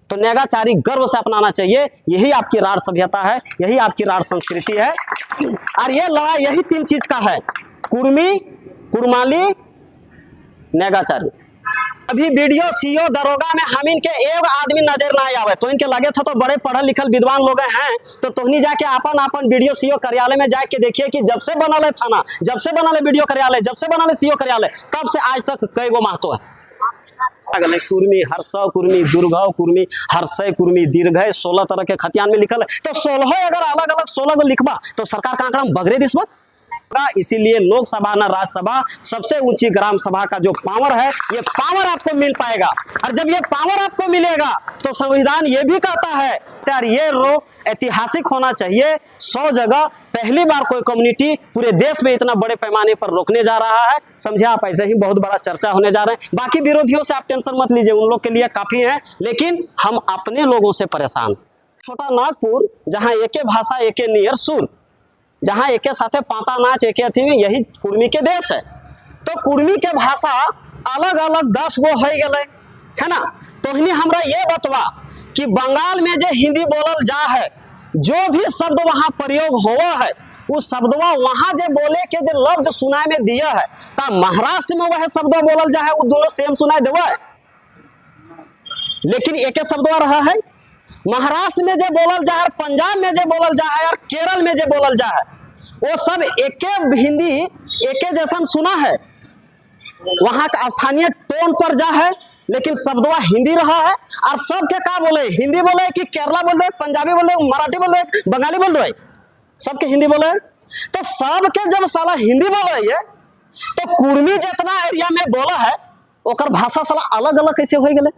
तो नेगाचारी गर्व से अपनाना चाहिए। यही आपकी राढ़ सभ्यता है, यही आपकी राढ़ संस्कृति है। और ये लड़ाई यही 3 चीज का है, कुर्मी, कुरमाली, नेगाचारी। अभी वीडियो सीओ दरोगा में हम इनके एक आदमी नजर ना आवे, तो इनके लगे था तो बड़े पढ़ल लिखल विद्वान लोग हैं, तो तोहनी जाके अपन वीडियो सीओ कार्यालय में जाके देखिए कि जब से बनल है थाना, जब से बनल है वीडियो कार्यालय, जब से बनल है सीओ कार्यालय, तब से आज तक कई गो महत्व है। कुर्मी, हर्षव कुर्मी, दुर्घव कुर्मी, हर्षय कुर्मी, दीर्घय 16 तरह के खतियान में लिखल है। तो 16 अगर अलग अलग 16 को लिखबा तो सरकार का आंकड़ा बगरे दिसबा। इसीलिए लोकसभा न राज्यसभा, सबसे ऊंची ग्राम सभा का जो पावर है, ये पावर आपको मिल पाएगा। और जब ये पावर आपको मिलेगा तो संविधान ये भी कहता है यार ये रोक ऐतिहासिक होना चाहिए। 100 जगह पहली बार कोई कम्युनिटी पूरे देश में इतना बड़े पैमाने पर रोकने जा रहा है। समझे आप, ऐसे ही बहुत बड़ा चर्चा होने जा रहे हैं। बाकी विरोधियों से आप टेंशन मत लीजिए, उन लोग के लिए काफी है, लेकिन हम अपने लोगों से परेशान। छोटा नागपुर, जहाँ एके भाषा एके नियर सुर, जहाँ एके साथे पाता नाच एके अथी में, यही कुर्मी के देश है। तो कुर्मी के भाषा अलग अलग 10 गो हो गए है ना। तो हमरा ये बतवा कि बंगाल में जो हिंदी बोलल जा है, जो भी शब्द वहाँ प्रयोग हुआ है, उस शब्दवा वहाँ जो बोले के जो लफ्ज सुनाई में दिया है, का महाराष्ट्र में वह शब्द बोलल जा है, वो दोनों सेम सुनाई देवा है, लेकिन एक शब्दवा रहा है। महाराष्ट्र में जो बोलल जा है, पंजाब में जो बोलल जा है, और केरल में जो बोलल जा है, वो सब एके हिंदी एके जैसा सुना है। वहाँ का स्थानीय टोन पर जा है, लेकिन शब्दवा हिंदी रहा है। और सबके का बोले, हिंदी बोले कि केरला बोल दे, पंजाबी बोल दे, मराठी बोल दे, बंगाली बोल दे, सबके हिंदी बोले। तो सबके जब साला हिंदी बोल रही है, तो कुर्मी जितना एरिया में बोला है, ओकर भाषा साला अलग अलग कैसे हो गए।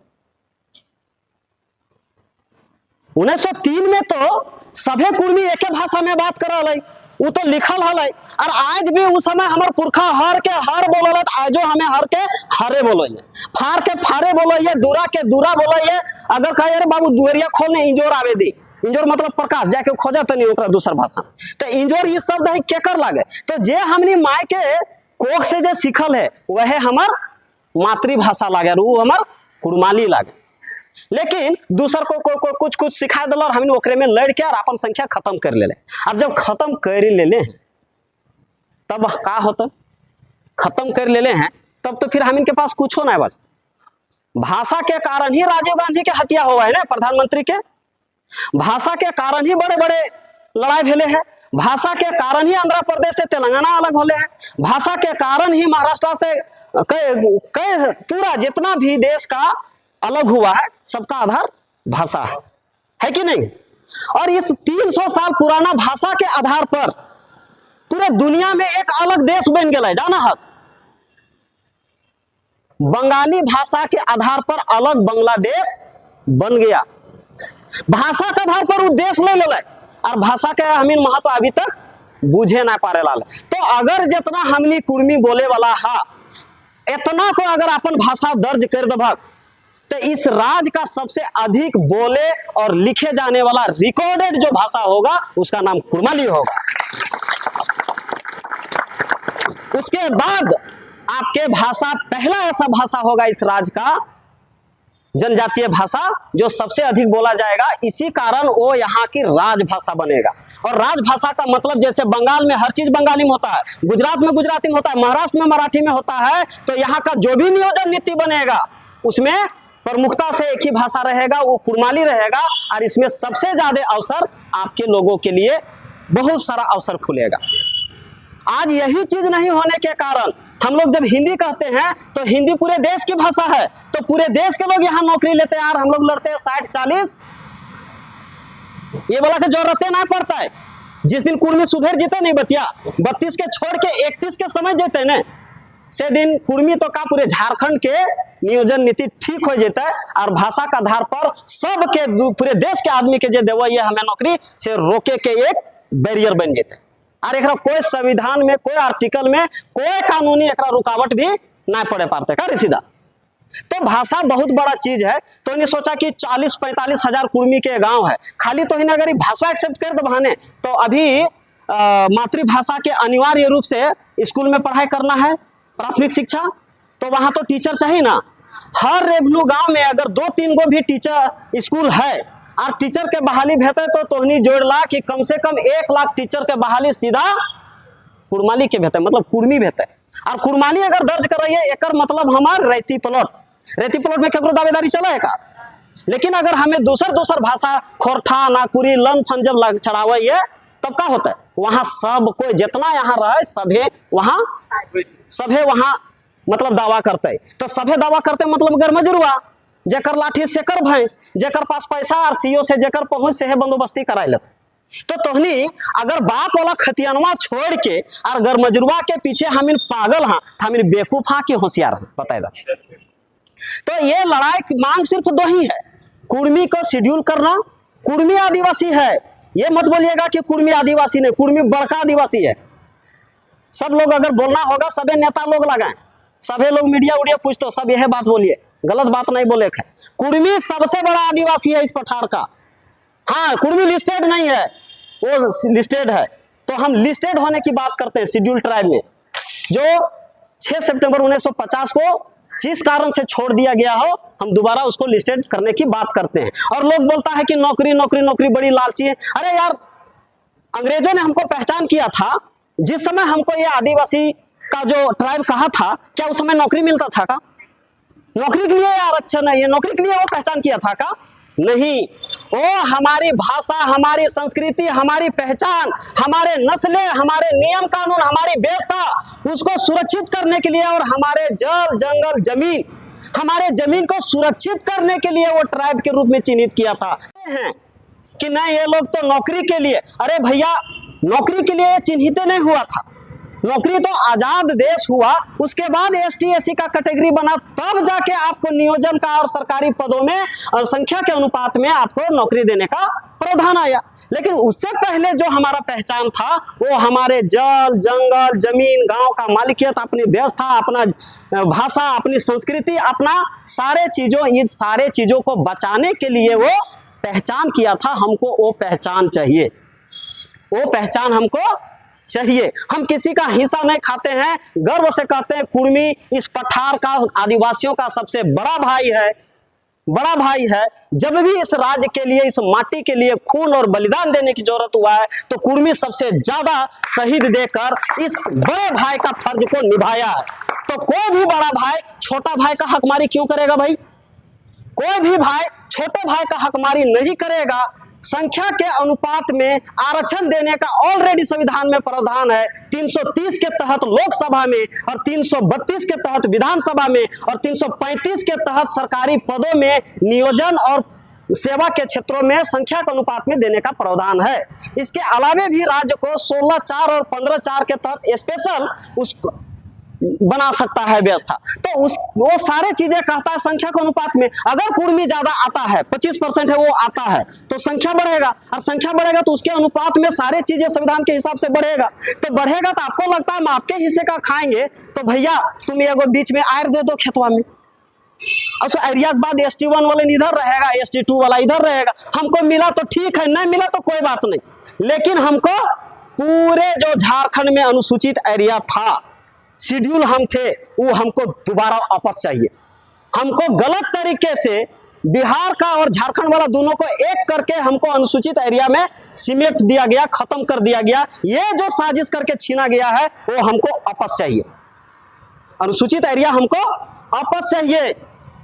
1903 में तो सभे कुर्मी एके भाषा में बात कर रहा है, वो तो लिखल है। और आज भी उस समय हमार पुरखा हर के हर बोल, आजो हमें हर के हरे बोलिए, फार के फारे बोलिए, दूरा के दूरा बोलिए। अगर कहे अरे बाबू दुअरिया खोलने इंजोर आवे दी, इंजोर मतलब प्रकाश, जाके खोजा तो नहीं ओकरा दूसर भाषा। तो इंजोर ये शब्द है केकर लागे। तो जे हमनी माय के कोख से जो सीखल है, वह हमार मातृभाषा लागे, वो हमार कुरमाली लागे। लेकिन दूसर को कुछ सिखा दिल और हमने ओकरे में लड़ के और अपन संख्या खत्म कर ले। अब जब खत्म कर ले हैं, तब का होता, खत्म कर ले हैं, तब तो फिर हम इनके पास कुछ हो ना बचता। भाषा के कारण ही राजीव गांधी के हत्या हुआ है ना, प्रधानमंत्री के। भाषा के कारण ही बड़े बड़े लड़ाई भेले हैं। भाषा के कारण ही आंध्र प्रदेश से तेलंगाना अलग होले हैं। भाषा के कारण ही महाराष्ट्र से पूरा जितना भी देश का अलग हुआ है, सबका आधार भाषा है कि नहीं। और इस 300 साल पुराना भाषा के आधार पर पूरे दुनिया में एक अलग देश बन गया, जाना है। बंगाली भाषा के आधार पर अलग बांग्लादेश बन गया। भाषा के आधार पर वो देश ले ले, और भाषा के हमीन महत्व अभी तक बुझे ना पारे लाल। तो अगर जितना हमनी कुर्मी बोले वाला है, इतना को अगर अपन भाषा दर्ज कर दबा, तो इस राज्य का सबसे अधिक बोले और लिखे जाने वाला रिकॉर्डेड जो भाषा होगा, उसका नाम कुर्माली होगा। उसके बाद आपके भाषा पहला ऐसा भाषा होगा इस राज्य का, जनजातीय भाषा, जो सबसे अधिक बोला जाएगा। इसी कारण वो यहाँ की राजभाषा बनेगा। और राजभाषा का मतलब, जैसे बंगाल में हर चीज बंगाली में होता है, गुजरात में गुजराती में होता है, महाराष्ट्र में मराठी में होता है, तो यहाँ का जो भी नियोजन नीति बनेगा, उसमें प्रमुखता से एक ही भाषा रहेगा, वो कुर्माली रहेगा। और इसमें सबसे ज्यादा अवसर आपके लोगों के लिए, बहुत सारा अवसर खुलेगा। आज यही चीज नहीं होने के कारण हम लोग जब हिंदी कहते हैं, तो हिंदी पूरे देश की भाषा है, तो पूरे देश के लोग यहाँ नौकरी लेते हैं। यार हम लोग लड़ते हैं 60-40, ये बोला कि जरूरत नहीं पड़ता है। जिस दिन कुर्मी सुधर जीते नहीं बतिया, 32 के छोड़ के 31 के समझ जेते न, से दिन कुर्मी तो का पूरे झारखंड के नियोजन नीति ठीक हो जाता है। और भाषा का आधार पर सबके पूरे देश के आदमी के जो देव हमें नौकरी से रोके के एक बैरियर बन जाता है। और एक कोई संविधान में, कोई आर्टिकल में, कोई कानूनी एक रुकावट भी ना पड़े पाते का सीधा। तो भाषा बहुत बड़ा चीज है। तो इन्हें सोचा कि 40-45 हजार कुर्मी के गांव है, खाली तो इन्हें अगर ये भाषा एक्सेप्ट कर दबाने, तो अभी मातृभाषा के अनिवार्य रूप से स्कूल में पढ़ाई करना है, प्राथमिक शिक्षा, तो वहां तो टीचर चाहिए ना। हर रेवन्यू गांव में अगर 2-3 गो भी टीचर स्कूल है और टीचर के बहाली भेते तो तोहनी जोड़ ला कि कम से कम 1 लाख टीचर के बहाली सीधा कुड़माली के भेते, मतलब कुर्मी भेते। और कुड़माली अगर दर्ज कराइए एकर मतलब हमार रेती प्लॉट में केकरो दावेदारी चला है का। लेकिन अगर हमें दूसर भाषा खोरठा नाकुरी लन फन जब लग चढ़ावे तब का होता है, वहां सब कोई जितना यहाँ रहे सभे वहां मतलब दावा करते। तो सभे दावा करते मतलब गरमजरुआ जेकर लाठी से कर भैंस, जेकर पास पैसा और सीओ से जेकर पहुंच से है बंदोबस्ती कराई लेते। तो तोहनी अगर बाप वाला खतियानवा छोड़ के और गरमजरुआ के पीछे हमिन पागल हाँ हमिन बेवकूफ हाँ कि होशियार हाँ बताएगा। तो ये लड़ाई की मांग सिर्फ 2 ही है, कुर्मी को शेड्यूल करना। कुर्मी आदिवासी है, ये मत बोलिएगा कि कुर्मी आदिवासी नहीं, कुर्मी बड़का आदिवासी है। सब लोग अगर बोलना होगा सभी नेता लोग लगाएं, सभी लोग मीडिया उड़िया पूछते हो सब यह बात बोलिए, गलत बात नहीं बोले है। कुर्मी सबसे बड़ा आदिवासी है इस पठार का। हाँ कुर्मी लिस्टेड नहीं है, वो लिस्टेड है। तो हम लिस्टेड होने की बात करते हैं शेड्यूल ट्राइब में, जो 6 सितंबर 1950 को जिस कारण से छोड़ दिया गया हो हम दोबारा उसको लिस्टेड करने की बात करते हैं। और लोग बोलता है कि नौकरी नौकरी नौकरी बड़ी लालची है। अरे यार अंग्रेजों ने हमको पहचान किया था, जिस समय हमको ये आदिवासी का जो ट्राइब कहा था, क्या उस समय नौकरी मिलता था का? नौकरी के लिए आरक्षण है, ये नौकरी के लिए वो पहचान किया था का? नहीं, वो हमारी भाषा हमारी संस्कृति हमारी पहचान हमारे नस्लें हमारे नियम कानून हमारी व्यवस्था उसको सुरक्षित करने के लिए और हमारे जल जंगल जमीन हमारे जमीन को सुरक्षित करने के लिए वो ट्राइब के रूप में चिन्हित किया था। कि नहीं ये लोग तो नौकरी के लिए, अरे भैया नौकरी के लिए चिन्हित नहीं हुआ था, नौकरी तो आजाद देश हुआ उसके बाद ST SC का कैटेगरी बना, तब जाके आपको नियोजन का और सरकारी पदों में और संख्या के अनुपात में आपको नौकरी देने का प्रावधान आया। लेकिन उससे पहले जो हमारा पहचान था वो हमारे जल जंगल जमीन गांव का मालिकियत अपनी व्यवस्था अपना भाषा अपनी संस्कृति अपना सारे चीजों इन सारे चीजों को बचाने के लिए वो पहचान किया था। हमको वो पहचान चाहिए, वो पहचान हमको चाहिए। हम किसी का हिस्सा नहीं खाते हैं, गर्व से कहते हैं कुर्मी इस पठार का आदिवासियों का सबसे बड़ा भाई है। जब भी इस राज्य के लिए इस माटी के लिए खून और बलिदान देने की जरूरत हुआ है तो कुर्मी सबसे ज्यादा शहीद देकर इस बड़े भाई का फर्ज को निभाया है। तो कोई भी बड़ा भाई छोटा भाई का हकमारी क्यों करेगा भाई? कोई भी भाई छोटे भाई का हकमारी नहीं करेगा। संख्या के अनुपात में आरक्षण देने का ऑलरेडी संविधान में प्रावधान है। 330 के तहत लोकसभा में और 332 के तहत विधानसभा में और 335 के तहत सरकारी पदों में नियोजन और सेवा के क्षेत्रों में संख्या के अनुपात में देने का प्रावधान है। इसके अलावे भी राज्य को 16(4) और 15(4) के तहत स्पेशल उसको बना सकता है व्यवस्था। तो वो सारे चीजें कहता है संख्या के अनुपात में। अगर कुर्मी ज्यादा आता है 25% है वो आता है तो संख्या बढ़ेगा और संख्या बढ़ेगा तो उसके अनुपात में सारे चीजें संविधान के हिसाब से बढ़ेगा। तो बढ़ेगा तो आपको लगता है हम आपके हिस्से का खाएंगे तो भैया तुम एगो बीच में आयर दे दो खेतवा में, अच्छा एरिया के बाद ST1 वाले इधर रहेगा ST2 वाला इधर रहेगा। हमको मिला तो ठीक है, नहीं मिला तो कोई बात नहीं, लेकिन हमको पूरे जो झारखंड में अनुसूचित एरिया था शेड्यूल हम थे वो हमको दोबारा वापस चाहिए। हमको गलत तरीके से बिहार का और झारखंड वाला दोनों को एक करके हमको अनुसूचित एरिया में सिमेट दिया गया, खत्म कर दिया गया। ये जो साजिश करके छीना गया है वो हमको वापस चाहिए। अनुसूचित एरिया हमको वापस चाहिए।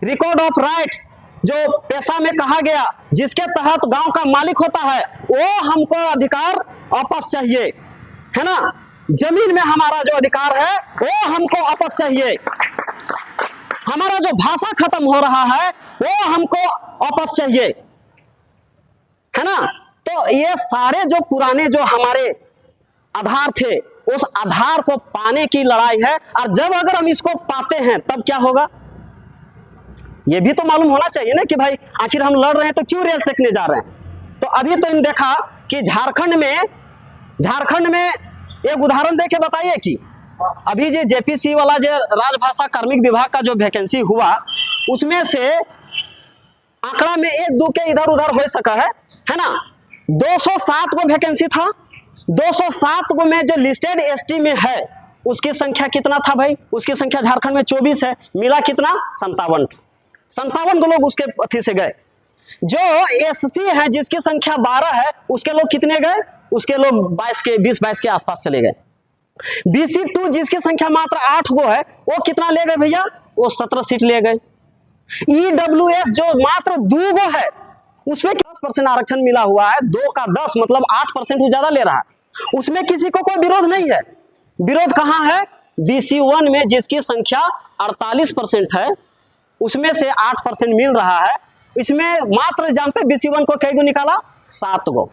रिकॉर्ड ऑफ राइट्स जो पेशा में कहा गया जिसके तहत गांव का मालिक होता है वो हमको अधिकार वापस चाहिए, है ना। जमीन में हमारा जो अधिकार है वो हमको वापस चाहिए। हमारा जो भाषा खत्म हो रहा है वो हमको वापस चाहिए, है ना। तो ये सारे जो पुराने जो हमारे आधार थे उस आधार को पाने की लड़ाई है। और जब अगर हम इसको पाते हैं तब क्या होगा ये भी तो मालूम होना चाहिए ना कि भाई आखिर हम लड़ रहे हैं तो क्यों रेल टेकने जा रहे हैं। तो अभी तो इन देखा कि झारखंड में एक उदाहरण दे के बताइए कि अभी जो JPC वाला जो राजभाषा कार्मिक विभाग का जो वैकेंसी हुआ उसमें से आंकड़ा में 1-2 के इधर उधर हो सका है ना। 207 को वैकेंसी था, 207 को में जो लिस्टेड ST में है उसकी संख्या कितना था भाई, उसकी संख्या झारखंड में 24 है, मिला कितना 57 को लोग उसके अथी से गए। जो एससी है जिसकी संख्या 12 है, उसके लोग कितने गए, उसके लोग 20-22 के आसपास चले गए। BC2 जिसकी संख्या मात्र 8 गो है, वो कितना ले गए भैया, वो 17 सीट ले गए। EWS जो मात्र 2 गो है, उसमें 10% आरक्षण मिला हुआ है, 2 का 10 मतलब 8% वो ज्यादा ले रहा है, उसमें किसी को कोई विरोध नहीं है। विरोध कहाँ है, BC1 में जिसकी संख्या 48% है, उसमें से 8% मिल रहा है। इसमें मात्र जानते BC1 को कई गो निकाला, 7 गो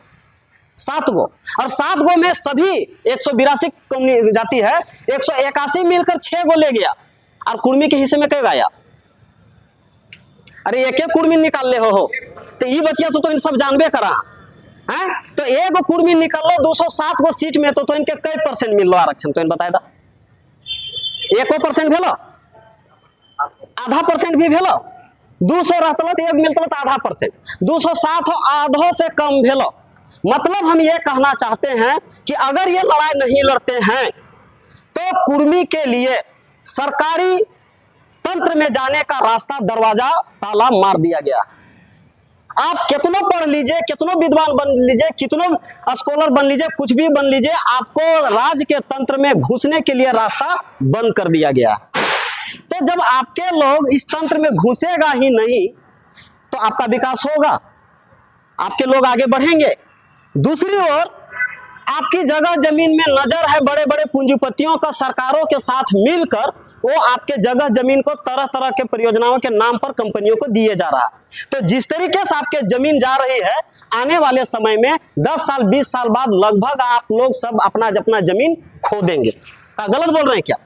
और 7 गो में सभी 182 जाति है, 181 मिलकर 6 गो ले गया। और कुर्मी के हिस्से में कई गया, अरे एक कुर्मी निकाल ले हो तो ये बतिया तो इन सब जानबे करा है। तो एक कुर्मी निकल लो 207 गो सीट में, तो इनके कई परसेंट मिल लो आरक्षण, तो इन बताए दा 1% भेलो, आधा परसेंट भी भेलो, 200 रहता तो एक मिलता तो आधा परसेंट, 207 हो आधो से कम भेलो। मतलब हम ये कहना चाहते हैं कि अगर ये लड़ाई नहीं लड़ते हैं तो कुर्मी के लिए सरकारी तंत्र में जाने का रास्ता, दरवाजा ताला मार दिया गया। आप कितनों पढ़ लीजिए, कितनों विद्वान बन लीजिए, कितनों स्कॉलर बन लीजिए, कुछ भी बन लीजिए, आपको राज्य के तंत्र में घुसने के लिए रास्ता बंद कर दिया गया। तो जब आपके लोग इस तंत्र में घुसेगा ही नहीं तो आपका विकास होगा, आपके लोग आगे बढ़ेंगे। दूसरी ओर आपकी जगह जमीन में नजर है बड़े बड़े पूंजीपतियों का, सरकारों के साथ मिलकर वो आपके जगह जमीन को तरह तरह के परियोजनाओं के नाम पर कंपनियों को दिए जा रहा है। तो जिस तरीके से आपके जमीन जा रही है, आने वाले समय में 10 साल 20 साल बाद लगभग आप लोग सब अपना अपना जमीन खो देंगे। क्या गलत बोल रहे हैं क्या?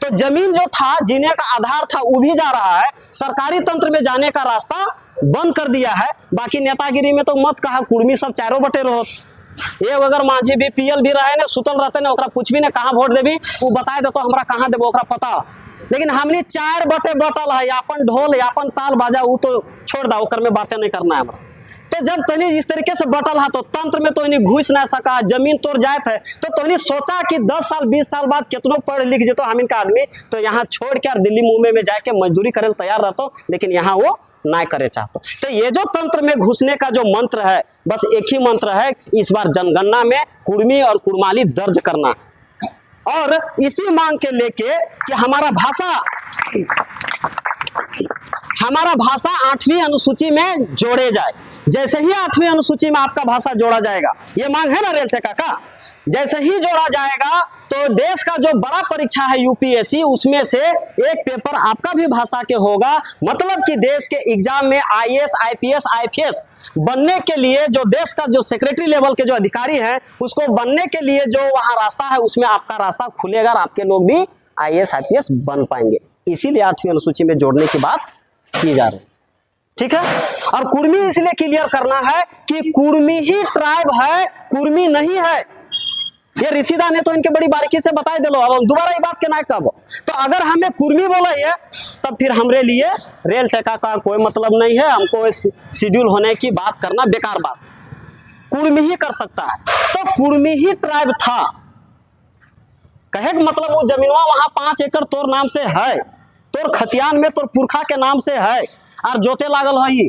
तो जमीन जो था, जीने का आधार था, वो भी जा रहा है, सरकारी तंत्र में जाने का रास्ता बंद कर दिया है। बाकी नेतागिरी में तो मत कहा, कुर्मी सब चारों बटे रहो। ये अगर मांझी भी पीएल भी रहे ने, सुतल रहते ने, ओकरा पूछ भी ने कहाँ वोट देवी, वो बताए दे तो हमरा कहाँ देबो ओकरा पता। लेकिन हमने 4 बटे बटल है, यापन ढोल यापन ताल बाजा, वो तो छोड़ दा, ओकर में बातें नहीं करना है हमरा। तो जब तनी इस तरीके से बटल है तो तंत्र में तो इन्हें घुस ना सका, जमीन तोड़ जात है, तो तनी सोचा कि 10 साल 20 साल बाद कितनों पढ़ लिख जेतो हम इनका आदमी, तो यहाँ छोड़ के दिल्ली मुंबई में जाके मजदूरी करे तैयार रहते, लेकिन यहाँ वो ना करे चाहते। तो ये जो तंत्र में घुसने का जो मंत्र है, बस एक ही मंत्र है, इस बार जनगणना में कुर्मी और कुर्माली दर्ज करना, और इसी मांग के लेके कि हमारा भाषा 8वीं अनुसूची में जोड़े जाए। जैसे ही 8वीं अनुसूची में आपका भाषा जोड़ा जाएगा, ये मांग है ना रेल टेका का, जैसे ही जोड़ा जाएगा तो देश का जो बड़ा परीक्षा है यूपीएससी, उसमें से एक पेपर आपका भी भाषा के होगा। मतलब कि देश के एग्जाम में आईएएस आईपीएस आईपीएस बनने के लिए जो देश का जो सेक्रेटरी लेवल के जो अधिकारी हैं, उसको बनने के लिए जो वहां रास्ता है, उसमें आपका रास्ता खुलेगा और आपके लोग भी आईएएस आईपीएस बन पाएंगे। इसीलिए 8वीं अनुसूची में जोड़ने की बात की जा रही है, ठीक है। और कुर्मी इसलिए क्लियर करना है कि कुर्मी ही ट्राइब है, कुर्मी नहीं है। ये ऋषिदा ने तो इनके बड़ी बारीकी से बताई दिलो, अब दोबारा ये बात के ना कब। तो अगर हमें कुर्मी बोला है तब फिर हमरे लिए रेल टेका का कोई मतलब नहीं है, हमको शेड्यूल होने की बात करना बेकार बात, कुर्मी ही कर सकता है। तो कुर्मी ही ट्राइब था, कहे का मतलब वो जमीनवा वहां 5 एकड़ तोर नाम से है, तोर खतियान में तोर पुरखा के नाम से है, और जोते लागल है,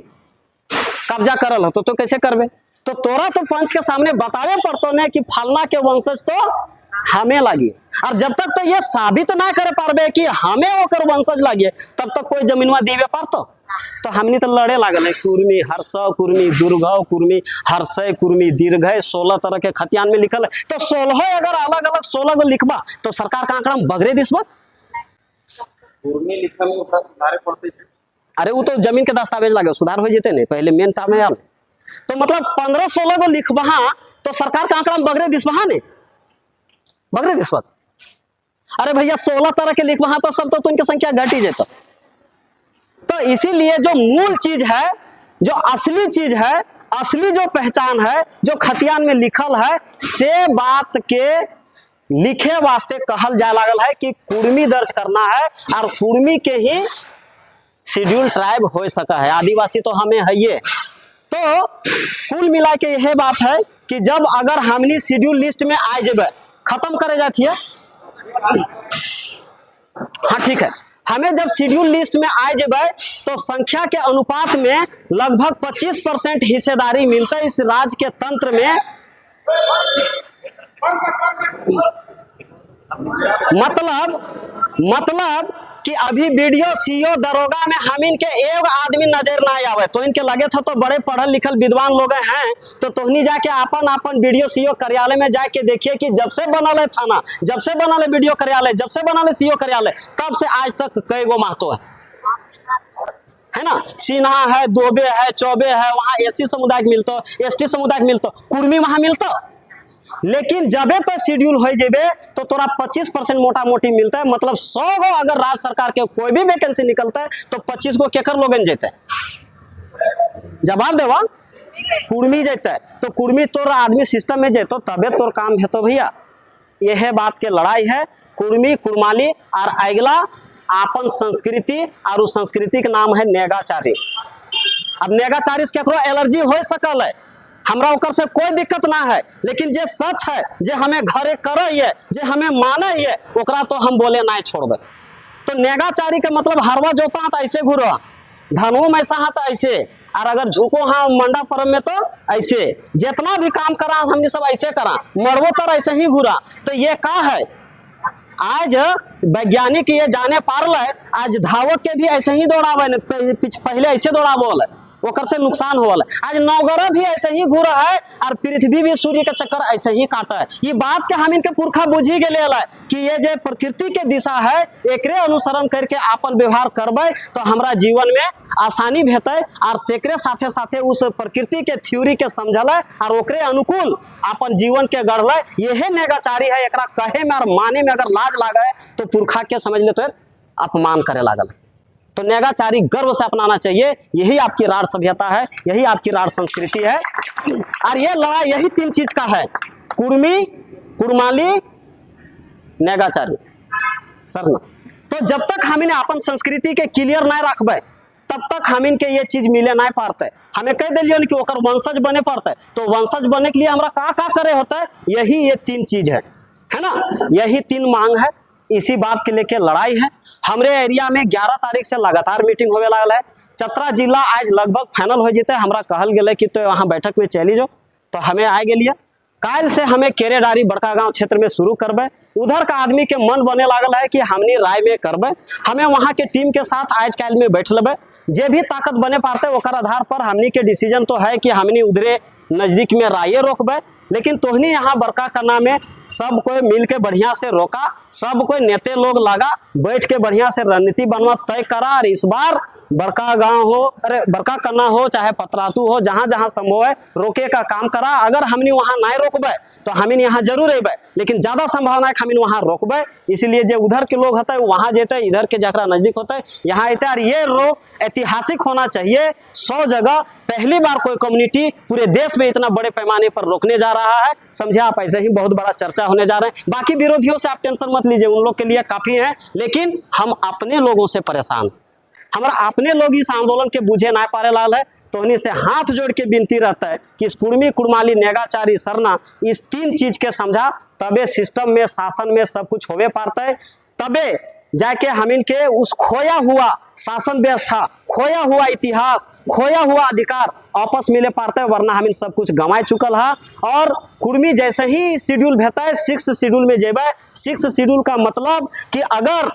कब्जा करल हो तो कैसे करबे? तो तोरा तो पंच के सामने बतावे पड़तो ने कि फलना के वंशज तो हमें लगी, और जब तक तो ये साबित ना करे पारबे कि हमें ओकर वंशज लगे, तब तक कोई जमीनवा दीवे पारतो। तो हमनी तो लड़े लागल है, कुर्मी हर्ष, कुर्मी दुर्घव, कुर्मी हर्षय, कुर्मी दीर्घय, 16 तरह के खतियान में लिखल है। तो 16 अगर अलग अलग 16 गो लिखबा तो सरकार का आंकड़ा में बगरे दिसबा। कुर्मी लिखल में सुधारे पड़ते, अरे वो तो जमीन के दस्तावेज लगे सुधार हो जेते ने, पहले मेन काम है यार। तो मतलब 15-16 गो लिखबहा तो सरकार का आंकड़ा में बगरे दिसबहा ने, बगरे दिसबा। अरे भैया 16 तरह के लिखबहा तो सब तो इनकी संख्या घट ही जाता। तो इसीलिए जो मूल चीज है, जो असली चीज है, असली जो पहचान है, जो खतियान में लिखल है, से बात के लिखे वास्ते कहल जा लागल है कि कुर्मी दर्ज करना है, और कुर्मी के ही शेड्यूल ट्राइब हो सका है, आदिवासी तो हमें है ये। तो कुल मिला के यह बात है कि जब अगर हमनी शेड्यूल लिस्ट में आ जेबे, खत्म करे जाती है हाँ ठीक है, हमें जब शेड्यूल लिस्ट में आ जेबे तो संख्या के अनुपात में लगभग 25% हिस्सेदारी मिलता है इस राज्य के तंत्र में। मतलब कि अभी बीडीओ सीओ दरोगा में हम इनके एक आदमी नजर ना आवे, तो इनके लगे था तो बड़े पढ़ल लिखल विद्वान लोग हैं, तो तोहनी जाके अपन बीडीओ सीओ कार्यालय में जाके देखिए कि जब से बनल है थाना, जब से बनल है बीडीओ कार्यालय, जब से बनल है सीओ कार्यालय, तब से आज तक कई गो महतो है ना। सिन्हा है, दोबे है, चौबे है, वहाँ एसटी समुदाय मिलता, एसटी समुदाय मिलता, कुर्मी वहाँ मिलता। लेकिन जबे तो शेड्यूल हो जेबे तो तोरा 25% मोटा मोटी मिलता है। मतलब 100 गो अगर राज्य सरकार के कोई भी वैकेंसी निकलता है तो 25 गो केकर लोगन जेते, जवाब देवा कुर्मी जेते। तो कुर्मी तोर आदमी सिस्टम में जेतो तबे तोर काम हेतो भैया। यह बात के लड़ाई है कुर्मी कुर्माली और अगला आपन संस्कृति, और उस संस्कृति के नाम है नेगाचारी। अब नेगाचारी से केकरो एलर्जी हो सकल है, हमरा ओकर से कोई दिक्कत ना है, लेकिन जे सच है, जे हमें घरे करे, जे हमें माने ये, ओकरा तो हम बोले ना छोड़बे। तो नेगाचारी के मतलब हरवा जोता है तो ऐसे घुरो, धनु में ऐसा है तो ऐसे, और अगर झुको हाँ मंडा पर्व में तो ऐसे, जितना भी काम करा हमने सब ऐसे करा, मरबो तर ऐसे ही घुरा। तो ये का है, आज वैज्ञानिक ये जाने पारल है, आज धावक के भी ऐसे ही दौड़ावे, पहले ऐसे दौड़ावल है, ओकर से नुकसान होल। आज नवग्रह भी ऐसे ही घूरा है और पृथ्वी भी सूर्य के चक्कर ऐसे ही काटा है। ये बात के हम इनके पुरखा बुझी गेले है कि ये जो प्रकृति के दिशा है एकरे अनुसरण करके अपन व्यवहार करबे तो हमरा जीवन में आसानी भेटे, और सेकरे साथे साथे उस प्रकृति के थ्योरी के समझल और ओकरे अनुकूल अपन जीवन के गढ़ल। यही नेगाचारी है, एकरा कहे में और माने में अगर लाज लागे तो पुरखा के समझ ले तो अपमान करे लागल। तो नेगाचारी गर्व से अपनाना चाहिए, यही आपकी राढ़ सभ्यता है, यही आपकी राढ़ संस्कृति है। और ये लड़ाई यही 3 चीज का है, कुर्मी कुर्माली नेगाचारी सरना। तो जब तक हम इन्हें अपन संस्कृति के क्लियर नहीं रखबे तब तक हम इनके ये चीज मिले नहीं पाते। हमें कह दिलियन कि ओकर वंशज बने पड़ते, तो वंशज बने के लिए हमरा का करे होता है, यही ये 3 चीज है ना, यही 3 मांग है। इसी बात के लेके लड़ाई है। हमरे एरिया में 11 तारीख से लगातार मीटिंग होवे लागल है। चतरा जिला आज लगभग फाइनल हो जेते, हमरा कहल गेले कि तो वहाँ बैठक में चली जाओ, तो हमें आ गेलिए। काल से हमें केरेडारी बड़का गांव क्षेत्र में शुरू करबे। उधर का आदमी के मन बने लागल है कि हमनी राय में करबे, हमें वहाँ के टीम के साथ आज काल में बैठ लेबे, जे भी ताकत बने पाते ओकर आधार पर हमनी के डिसीजन तो है कि हमनी उधरे नजदीक में राय रोकबे। लेकिन तोहनी यहाँ बड़का करना में सब कोई मिल के बढ़िया से रोका, सब कोई नेते लोग लगा, बैठ के बढ़िया से रणनीति बनवा तय करा। और इस बार बड़का गांव हो, अरे बड़का करना हो चाहे पतरातू हो, जहाँ जहाँ संभव है रोके का काम करा। अगर हमने वहाँ नहीं रोकबे तो हमिन यहाँ जरूर अबे, लेकिन ज्यादा संभावना है कि हमिन वहाँ रोकबे। इसलिए जो उधर के लोग होते वहाँ जेते, इधर के जकरा नजदीक होते यहाँ अते। और ये रोक ऐतिहासिक होना चाहिए, 100 जगह पहली बार कोई कम्युनिटी पूरे देश में इतना बड़े पैमाने पर रोकने जा रहा है। समझे आप, ऐसे ही बहुत बड़ा चर्चा होने जा रहे हैं। बाकी विरोधियों से आप टेंशन मत लीजिए, उन लोग के लिए काफी है, लेकिन हम अपने लोगों से परेशान, हमारा अपने लोग इस आंदोलन के बुझे ना पारे लाल है। तो उन्हीं से हाथ जोड़ के विनती रहता है कि इस कुर्मी कुर्माली नेगाचारी सरना, इस 3 चीज के समझा तबे सिस्टम में शासन में सब कुछ होवे पाता है, तबे जाके हम इनके उस खोया हुआ शासन व्यवस्था, खोया हुआ इतिहास, खोया हुआ अधिकार वापस मिले पाते हैं। वरना हम इन सब कुछ गंवा चुकल है। और कुर्मी जैसे ही शेड्यूल भेता है 6 शेड्यूल में जेबे। 6 शेड्यूल का मतलब कि अगर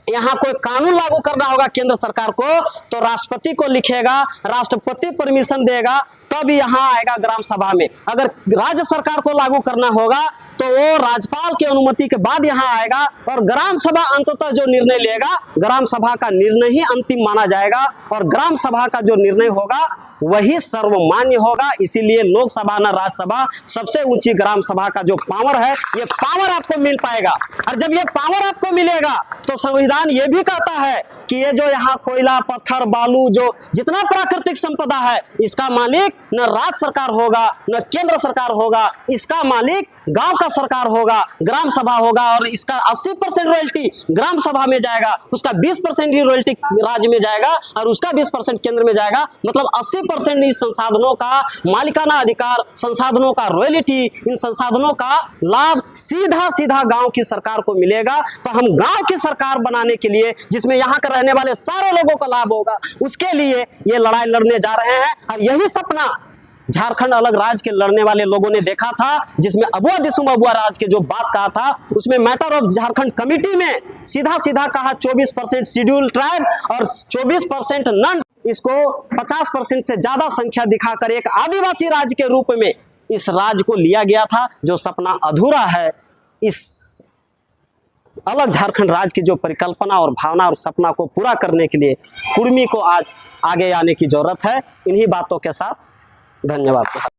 यहाँ कोई कानून लागू करना होगा केंद्र सरकार को तो राष्ट्रपति को लिखेगा, राष्ट्रपति परमिशन देगा, तब यहाँ आएगा ग्राम सभा में। अगर राज्य सरकार को लागू करना होगा तो वो राज्यपाल की अनुमति के बाद यहाँ आएगा, और ग्राम सभा अंततः जो निर्णय लेगा, ग्राम सभा का निर्णय ही अंतिम माना जाएगा, और ग्राम सभा का जो निर्णय होगा वही सर्वमान्य होगा। इसीलिए लोकसभा न राज्यसभा, सबसे ऊंची ग्राम सभा का जो पावर है, ये पावर आपको मिल पाएगा। और जब ये पावर आपको मिलेगा तो संविधान ये भी कहता है कि ये जो यहाँ कोयला, पत्थर, बालू, जो जितना प्राकृतिक संपदा है, इसका मालिक न राज्य सरकार होगा न केंद्र सरकार होगा, इसका मालिक गांव का सरकार होगा, ग्राम सभा होगा और इसका 80% रॉयल्टी ग्राम सभा में जाएगा, उसका 20% ही रॉयल्टी राज्य में जाएगा और उसका 20% केंद्र में जाएगा। मतलब 80% इस संसाधनों का मालिकाना अधिकार, संसाधनों का रॉयल्टी, इन संसाधनों का लाभ सीधा सीधा गांव की सरकार को मिलेगा। तो हम गांव की सरकार बनाने के लिए, जिसमें यहाँ कर रहने वाले सारे लोगों को लाभ होगा, उसके लिए ये लड़ाई लड़ने जा रहे हैं। और यही सपना झारखंड अलग राज्य के लड़ने वाले लोगों ने देखा था, जिसमें अबुआ दिसुम अबुआ राज के जो बात कहा था, उसमें मैटर ऑफ झारखंड कमिटी में सीधा सीधा कहा 24% शेड्यूल ट्राइब और 24% नन, इसको 50% से ज्यादा संख्या दिखाकर एक आदिवासी राज्य के रूप में इस राज्य को लिया गया था। जो सपना अधूरा है, इस अलग झारखंड राज्य की जो परिकल्पना और भावना और सपना को पूरा करने के लिए कुर्मी को आज आगे आने की जरूरत है। इन्हीं बातों के साथ धन्यवाद।